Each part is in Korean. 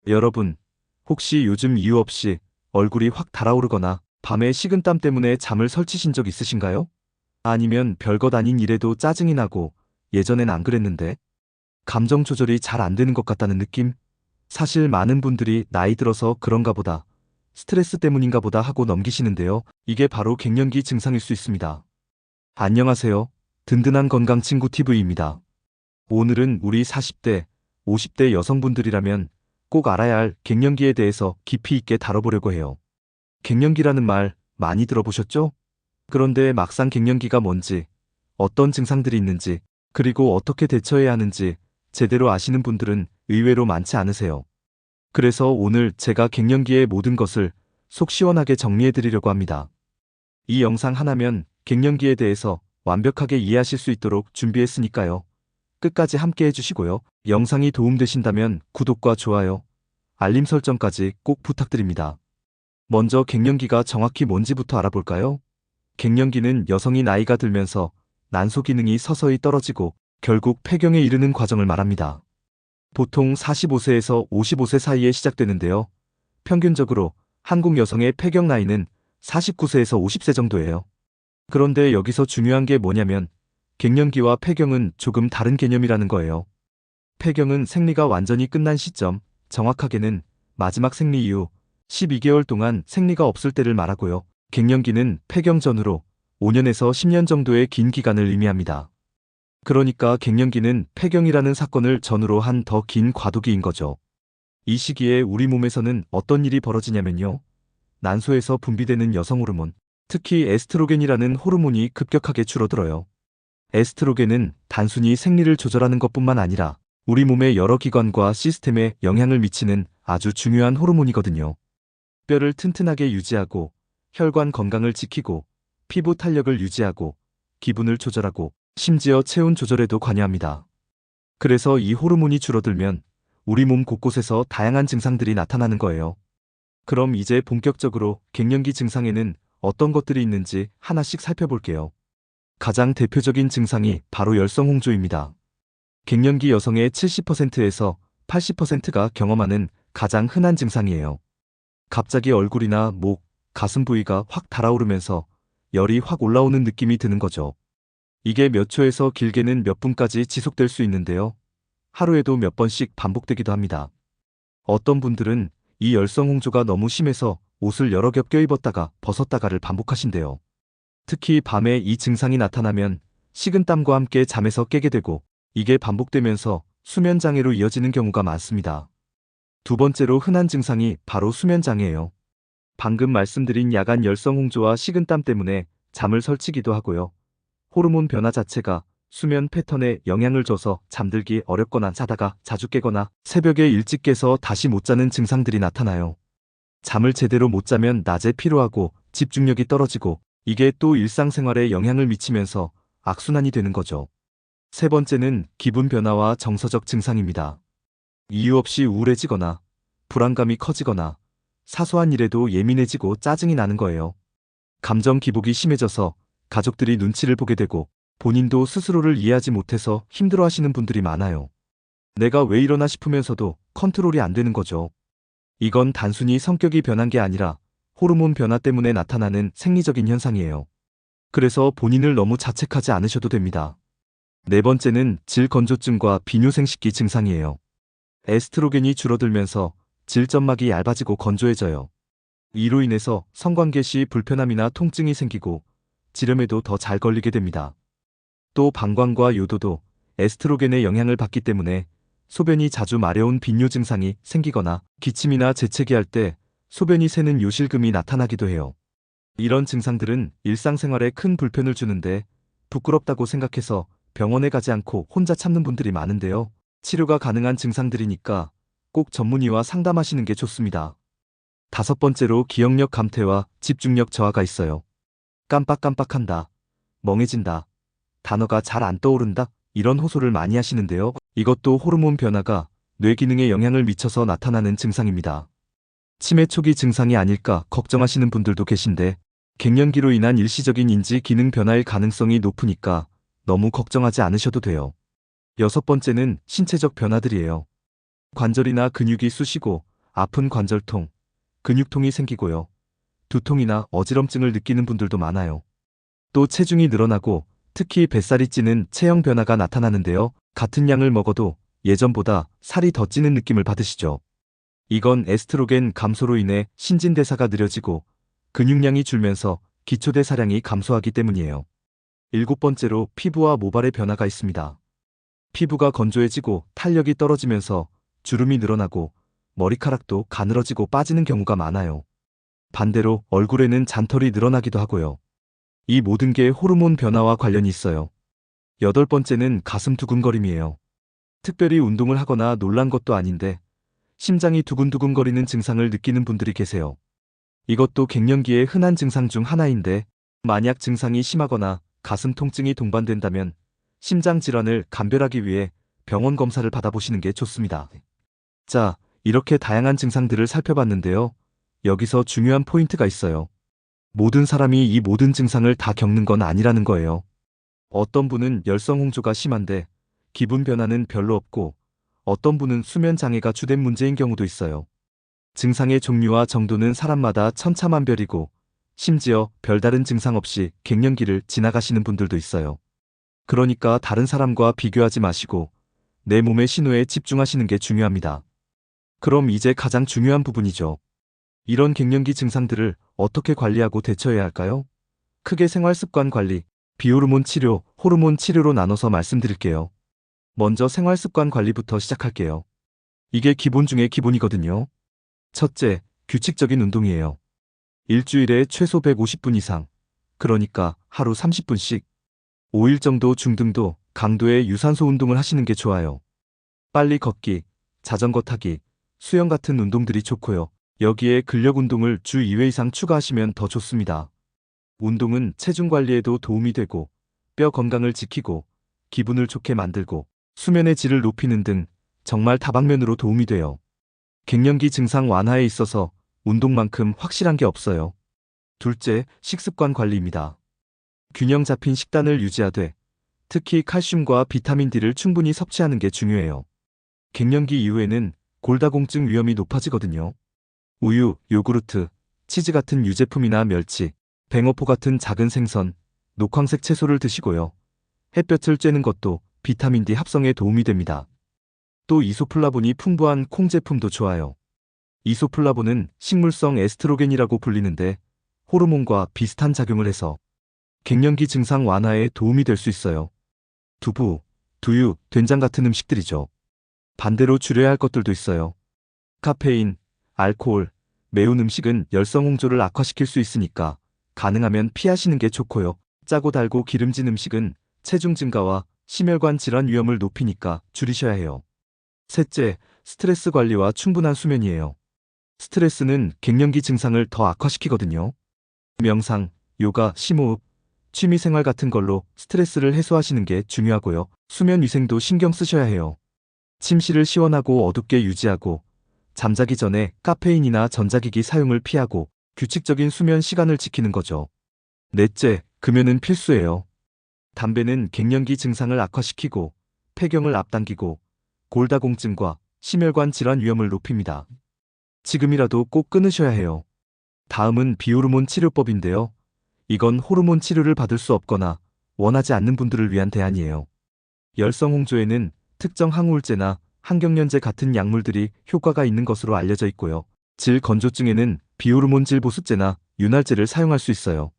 여러분, 혹시 요즘 이유 없이 얼굴이 확 달아오르거나 밤에 식은땀 때문에 잠을 설치신 적 있으신가요? 아니면 별것 아닌 일에도 짜증이 나고 예전엔 안 그랬는데 감정 조절이 잘 안 되는 것 같다는 느낌? 사실 많은 분들이 나이 들어서 그런가 보다, 스트레스 때문인가 보다 하고 넘기시는데요. 이게 바로 갱년기 증상일 수 있습니다. 안녕하세요. 든든한 건강 친구 TV입니다. 오늘은 우리 40대, 50대 여성분들이라면 꼭 알아야 할 갱년기에 대해서 깊이 있게 다뤄보려고 해요. 갱년기라는 말 많이 들어보셨죠? 그런데 막상 갱년기가 뭔지, 어떤 증상들이 있는지, 그리고 어떻게 대처해야 하는지 제대로 아시는 분들은 의외로 많지 않으세요. 그래서 오늘 제가 갱년기의 모든 것을 속 시원하게 정리해드리려고 합니다. 이 영상 하나면 갱년기에 대해서 완벽하게 이해하실 수 있도록 준비했으니까요. 끝까지 함께 해주시고요. 영상이 도움되신다면 구독과 좋아요, 알림 설정까지 꼭 부탁드립니다. 먼저 갱년기가 정확히 뭔지부터 알아볼까요? 갱년기는 여성이 나이가 들면서 난소 기능이 서서히 떨어지고 결국 폐경에 이르는 과정을 말합니다. 보통 45세에서 55세 사이에 시작되는데요. 평균적으로 한국 여성의 폐경 나이는 49세에서 50세 정도예요. 그런데 여기서 중요한 게 뭐냐면 갱년기와 폐경은 조금 다른 개념이라는 거예요. 폐경은 생리가 완전히 끝난 시점, 정확하게는 마지막 생리 이후 12개월 동안 생리가 없을 때를 말하고요. 갱년기는 폐경 전후로 5년에서 10년 정도의 긴 기간을 의미합니다. 그러니까 갱년기는 폐경이라는 사건을 전후로 한 더 긴 과도기인 거죠. 이 시기에 우리 몸에서는 어떤 일이 벌어지냐면요. 난소에서 분비되는 여성 호르몬, 특히 에스트로겐이라는 호르몬이 급격하게 줄어들어요. 에스트로겐은 단순히 생리를 조절하는 것뿐만 아니라 우리 몸의 여러 기관과 시스템에 영향을 미치는 아주 중요한 호르몬이거든요. 뼈를 튼튼하게 유지하고, 혈관 건강을 지키고, 피부 탄력을 유지하고, 기분을 조절하고, 심지어 체온 조절에도 관여합니다. 그래서 이 호르몬이 줄어들면 우리 몸 곳곳에서 다양한 증상들이 나타나는 거예요. 그럼 이제 본격적으로 갱년기 증상에는 어떤 것들이 있는지 하나씩 살펴볼게요. 가장 대표적인 증상이 바로 열성홍조입니다. 갱년기 여성의 70%에서 80%가 경험하는 가장 흔한 증상이에요. 갑자기 얼굴이나 목, 가슴 부위가 확 달아오르면서 열이 확 올라오는 느낌이 드는 거죠. 이게 몇 초에서 길게는 몇 분까지 지속될 수 있는데요. 하루에도 몇 번씩 반복되기도 합니다. 어떤 분들은 이 열성홍조가 너무 심해서 옷을 여러 겹 껴입었다가 벗었다가를 반복하신대요. 특히 밤에 이 증상이 나타나면 식은땀과 함께 잠에서 깨게 되고, 이게 반복되면서 수면장애로 이어지는 경우가 많습니다. 두 번째로 흔한 증상이 바로 수면장애예요. 방금 말씀드린 야간 열성홍조와 식은땀 때문에 잠을 설치기도 하고요. 호르몬 변화 자체가 수면 패턴에 영향을 줘서 잠들기 어렵거나 자다가 자주 깨거나 새벽에 일찍 깨서 다시 못 자는 증상들이 나타나요. 잠을 제대로 못 자면 낮에 피로하고 집중력이 떨어지고, 이게 또 일상생활에 영향을 미치면서 악순환이 되는 거죠. 세 번째는 기분 변화와 정서적 증상입니다. 이유 없이 우울해지거나 불안감이 커지거나 사소한 일에도 예민해지고 짜증이 나는 거예요. 감정 기복이 심해져서 가족들이 눈치를 보게 되고 본인도 스스로를 이해하지 못해서 힘들어하시는 분들이 많아요. 내가 왜 이러나 싶으면서도 컨트롤이 안 되는 거죠. 이건 단순히 성격이 변한 게 아니라 호르몬 변화 때문에 나타나는 생리적인 현상이에요. 그래서 본인을 너무 자책하지 않으셔도 됩니다. 네 번째는 질건조증과 비뇨생식기 증상이에요. 에스트로겐이 줄어들면서 질점막이 얇아지고 건조해져요. 이로 인해서 성관계 시 불편함이나 통증이 생기고 지렴에도 더 잘 걸리게 됩니다. 또 방광과 요도도 에스트로겐의 영향을 받기 때문에 소변이 자주 마려운 빈뇨 증상이 생기거나 기침이나 재채기 할 때 소변이 새는 요실금이 나타나기도 해요. 이런 증상들은 일상생활에 큰 불편을 주는데 부끄럽다고 생각해서 병원에 가지 않고 혼자 참는 분들이 많은데요. 치료가 가능한 증상들이니까 꼭 전문의와 상담하시는 게 좋습니다. 다섯 번째로 기억력 감퇴와 집중력 저하가 있어요. 깜빡깜빡한다, 멍해진다, 단어가 잘 안 떠오른다, 이런 호소를 많이 하시는데요. 이것도 호르몬 변화가 뇌 기능에 영향을 미쳐서 나타나는 증상입니다. 치매 초기 증상이 아닐까 걱정하시는 분들도 계신데, 갱년기로 인한 일시적인 인지 기능 변화일 가능성이 높으니까 너무 걱정하지 않으셔도 돼요. 여섯 번째는 신체적 변화들이에요. 관절이나 근육이 쑤시고 아픈 관절통, 근육통이 생기고요. 두통이나 어지럼증을 느끼는 분들도 많아요. 또 체중이 늘어나고 특히 뱃살이 찌는 체형 변화가 나타나는데요. 같은 양을 먹어도 예전보다 살이 더 찌는 느낌을 받으시죠? 이건 에스트로겐 감소로 인해 신진대사가 느려지고 근육량이 줄면서 기초대사량이 감소하기 때문이에요. 일곱 번째로 피부와 모발의 변화가 있습니다. 피부가 건조해지고 탄력이 떨어지면서 주름이 늘어나고 머리카락도 가늘어지고 빠지는 경우가 많아요. 반대로 얼굴에는 잔털이 늘어나기도 하고요. 이 모든 게 호르몬 변화와 관련이 있어요. 여덟 번째는 가슴 두근거림이에요. 특별히 운동을 하거나 놀란 것도 아닌데 심장이 두근두근거리는 증상을 느끼는 분들이 계세요. 이것도 갱년기의 흔한 증상 중 하나인데 만약 증상이 심하거나 가슴 통증이 동반된다면 심장 질환을 감별하기 위해 병원 검사를 받아보시는 게 좋습니다. 자, 이렇게 다양한 증상들을 살펴봤는데요. 여기서 중요한 포인트가 있어요. 모든 사람이 이 모든 증상을 다 겪는 건 아니라는 거예요. 어떤 분은 열성 홍조가 심한데 기분 변화는 별로 없고 어떤 분은 수면 장애가 주된 문제인 경우도 있어요. 증상의 종류와 정도는 사람마다 천차만별이고 심지어 별다른 증상 없이 갱년기를 지나가시는 분들도 있어요. 그러니까 다른 사람과 비교하지 마시고 내 몸의 신호에 집중하시는 게 중요합니다. 그럼 이제 가장 중요한 부분이죠. 이런 갱년기 증상들을 어떻게 관리하고 대처해야 할까요? 크게 생활습관 관리, 비호르몬 치료, 호르몬 치료로 나눠서 말씀드릴게요. 먼저 생활습관 관리부터 시작할게요. 이게 기본 중에 기본이거든요. 첫째, 규칙적인 운동이에요. 일주일에 최소 150분 이상, 그러니까 하루 30분씩, 5일 정도 중등도, 강도의 유산소 운동을 하시는 게 좋아요. 빨리 걷기, 자전거 타기, 수영 같은 운동들이 좋고요. 여기에 근력 운동을 주 2회 이상 추가하시면 더 좋습니다. 운동은 체중 관리에도 도움이 되고, 뼈 건강을 지키고, 기분을 좋게 만들고, 수면의 질을 높이는 등 정말 다방면으로 도움이 돼요. 갱년기 증상 완화에 있어서 운동만큼 확실한 게 없어요. 둘째, 식습관 관리입니다. 균형 잡힌 식단을 유지하되 특히 칼슘과 비타민 D를 충분히 섭취하는 게 중요해요. 갱년기 이후에는 골다공증 위험이 높아지거든요. 우유, 요구르트, 치즈 같은 유제품이나 멸치, 뱅어포 같은 작은 생선, 녹황색 채소를 드시고요. 햇볕을 쬐는 것도 비타민 D 합성에 도움이 됩니다. 또 이소플라본이 풍부한 콩 제품도 좋아요. 이소플라본은 식물성 에스트로겐이라고 불리는데 호르몬과 비슷한 작용을 해서 갱년기 증상 완화에 도움이 될 수 있어요. 두부, 두유, 된장 같은 음식들이죠. 반대로 줄여야 할 것들도 있어요. 카페인, 알코올, 매운 음식은 열성 홍조를 악화시킬 수 있으니까 가능하면 피하시는 게 좋고요. 짜고 달고 기름진 음식은 체중 증가와 심혈관 질환 위험을 높이니까 줄이셔야 해요. 셋째, 스트레스 관리와 충분한 수면이에요. 스트레스는 갱년기 증상을 더 악화시키거든요. 명상, 요가, 심호흡, 취미생활 같은 걸로 스트레스를 해소하시는 게 중요하고요. 수면 위생도 신경 쓰셔야 해요. 침실을 시원하고 어둡게 유지하고 잠자기 전에 카페인이나 전자기기 사용을 피하고 규칙적인 수면 시간을 지키는 거죠. 넷째, 금연은 필수예요. 담배는 갱년기 증상을 악화시키고 폐경을 앞당기고 골다공증과 심혈관 질환 위험을 높입니다. 지금이라도 꼭 끊으셔야 해요. 다음은 비호르몬 치료법인데요. 이건 호르몬 치료를 받을 수 없거나 원하지 않는 분들을 위한 대안이에요. 열성 홍조에는 특정 항우울제나 항경련제 같은 약물들이 효과가 있는 것으로 알려져 있고요. 질 건조증에는 비호르몬 질 보습제나 윤활제를 사용할 수 있어요.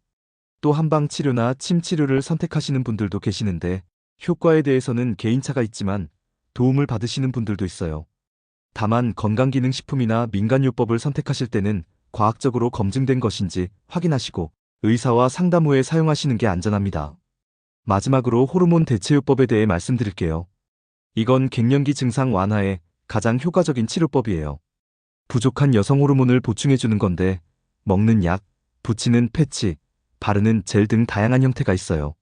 또 한방 치료나 침 치료를 선택하시는 분들도 계시는데 효과에 대해서는 개인차가 있지만 도움을 받으시는 분들도 있어요. 다만 건강기능식품이나 민간요법을 선택하실 때는 과학적으로 검증된 것인지 확인하시고 의사와 상담 후에 사용하시는 게 안전합니다. 마지막으로 호르몬 대체요법에 대해 말씀드릴게요. 이건 갱년기 증상 완화에 가장 효과적인 치료법이에요. 부족한 여성 호르몬을 보충해주는 건데 먹는 약, 붙이는 패치, 바르는 젤 등 다양한 형태가 있어요.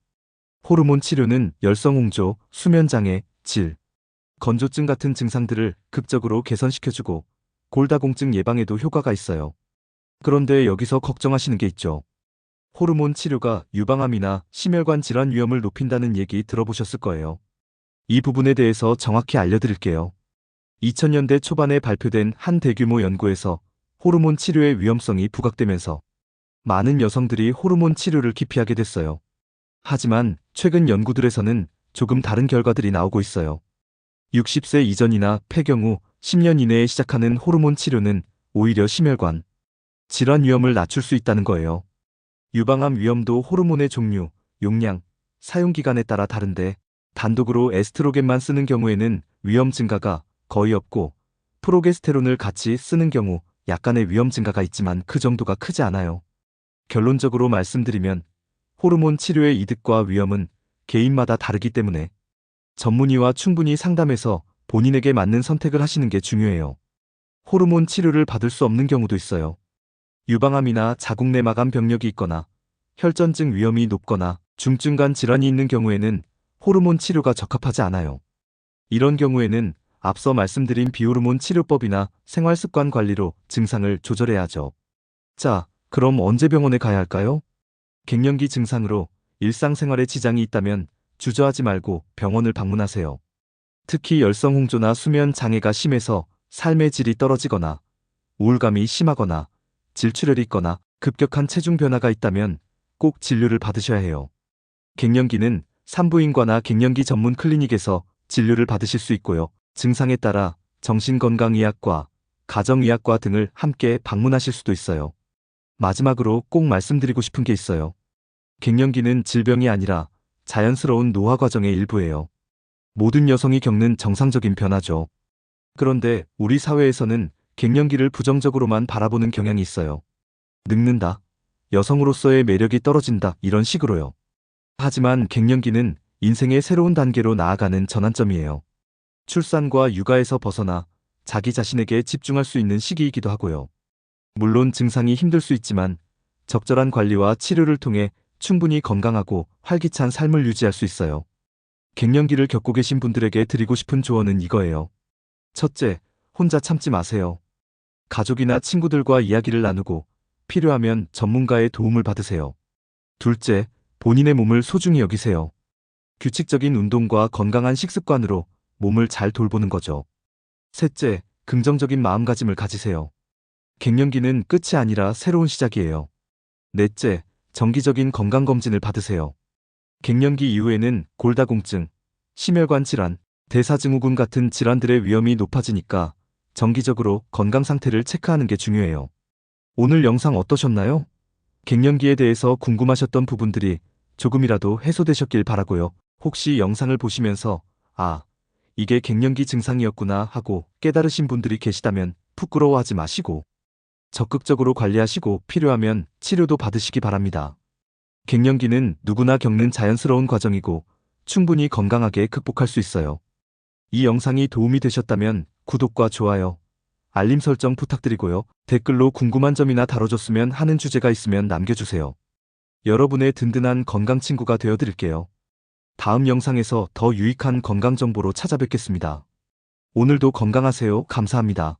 호르몬 치료는 열성 홍조, 수면장애, 질, 건조증 같은 증상들을 극적으로 개선시켜주고 골다공증 예방에도 효과가 있어요. 그런데 여기서 걱정하시는 게 있죠. 호르몬 치료가 유방암이나 심혈관 질환 위험을 높인다는 얘기 들어보셨을 거예요. 이 부분에 대해서 정확히 알려드릴게요. 2000년대 초반에 발표된 한 대규모 연구에서 호르몬 치료의 위험성이 부각되면서 많은 여성들이 호르몬 치료를 기피하게 됐어요. 하지만 최근 연구들에서는 조금 다른 결과들이 나오고 있어요. 60세 이전이나 폐경 후 10년 이내에 시작하는 호르몬 치료는 오히려 심혈관 질환 위험을 낮출 수 있다는 거예요. 유방암 위험도 호르몬의 종류, 용량, 사용 기간에 따라 다른데 단독으로 에스트로겐만 쓰는 경우에는 위험 증가가 거의 없고 프로게스테론을 같이 쓰는 경우 약간의 위험 증가가 있지만 그 정도가 크지 않아요. 결론적으로 말씀드리면 호르몬 치료의 이득과 위험은 개인마다 다르기 때문에 전문의와 충분히 상담해서 본인에게 맞는 선택을 하시는 게 중요해요. 호르몬 치료를 받을 수 없는 경우도 있어요. 유방암이나 자궁내막암 병력이 있거나 혈전증 위험이 높거나 중증간 질환이 있는 경우에는 호르몬 치료가 적합하지 않아요. 이런 경우에는 앞서 말씀드린 비호르몬 치료법이나 생활습관 관리로 증상을 조절해야 하죠. 자, 그럼 언제 병원에 가야 할까요? 갱년기 증상으로 일상생활에 지장이 있다면 주저하지 말고 병원을 방문하세요. 특히 열성 홍조나 수면 장애가 심해서 삶의 질이 떨어지거나 우울감이 심하거나 질출혈이 있거나 급격한 체중 변화가 있다면 꼭 진료를 받으셔야 해요. 갱년기는 산부인과나 갱년기 전문 클리닉에서 진료를 받으실 수 있고요. 증상에 따라 정신건강의학과, 가정의학과 등을 함께 방문하실 수도 있어요. 마지막으로 꼭 말씀드리고 싶은 게 있어요. 갱년기는 질병이 아니라 자연스러운 노화 과정의 일부예요. 모든 여성이 겪는 정상적인 변화죠. 그런데 우리 사회에서는 갱년기를 부정적으로만 바라보는 경향이 있어요. 늙는다, 여성으로서의 매력이 떨어진다, 이런 식으로요. 하지만 갱년기는 인생의 새로운 단계로 나아가는 전환점이에요. 출산과 육아에서 벗어나 자기 자신에게 집중할 수 있는 시기이기도 하고요. 물론 증상이 힘들 수 있지만 적절한 관리와 치료를 통해 충분히 건강하고 활기찬 삶을 유지할 수 있어요. 갱년기를 겪고 계신 분들에게 드리고 싶은 조언은 이거예요. 첫째, 혼자 참지 마세요. 가족이나 친구들과 이야기를 나누고 필요하면 전문가의 도움을 받으세요. 둘째, 본인의 몸을 소중히 여기세요. 규칙적인 운동과 건강한 식습관으로 몸을 잘 돌보는 거죠. 셋째, 긍정적인 마음가짐을 가지세요. 갱년기는 끝이 아니라 새로운 시작이에요. 넷째, 정기적인 건강검진을 받으세요. 갱년기 이후에는 골다공증, 심혈관 질환, 대사증후군 같은 질환들의 위험이 높아지니까 정기적으로 건강 상태를 체크하는 게 중요해요. 오늘 영상 어떠셨나요? 갱년기에 대해서 궁금하셨던 부분들이 조금이라도 해소되셨길 바라고요. 혹시 영상을 보시면서 이게 갱년기 증상이었구나 하고 깨달으신 분들이 계시다면 부끄러워하지 마시고 적극적으로 관리하시고 필요하면 치료도 받으시기 바랍니다. 갱년기는 누구나 겪는 자연스러운 과정이고 충분히 건강하게 극복할 수 있어요. 이 영상이 도움이 되셨다면 구독과 좋아요, 알림 설정 부탁드리고요. 댓글로 궁금한 점이나 다뤄줬으면 하는 주제가 있으면 남겨주세요. 여러분의 든든한 건강 친구가 되어드릴게요. 다음 영상에서 더 유익한 건강 정보로 찾아뵙겠습니다. 오늘도 건강하세요. 감사합니다.